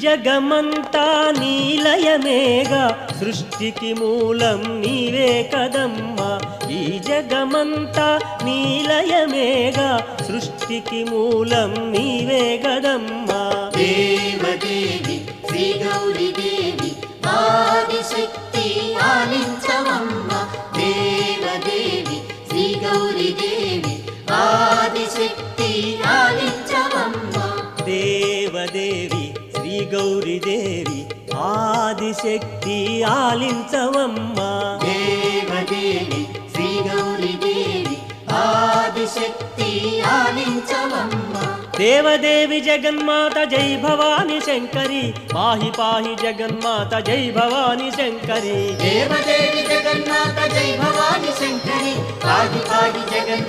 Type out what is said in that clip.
జగమంతా నీలయమేగా సృష్టికి మూలం నీవే కదమ్మా ఈ జగమంతా నీలయమేగా సృష్టికి మూలం నీవే కదమ్మా దేవదేవి శ్రీ గౌరీ దేవి ఆదిశక్తి ఆలించవమ్మ దేవదేవి శ్రీ గౌరీ దేవి ఆదిశక్తి ఆలించవమ్మ దేవదేవి శ్రీ గౌరీ దేవి ఆదిశక్తి ఆలించవమ్మా దేవదేవి శ్రీ గౌరీ దేవి ఆదిశక్తి ఆలించవమ్మ దేవదేవి జగన్మాత జై భవాని శంకరి పాహి పాహి జగన్మాత జై భవాని శంకరి దేవదేవి జగన్మాత జై భవాని శంకరి పాహి పాహి జగన్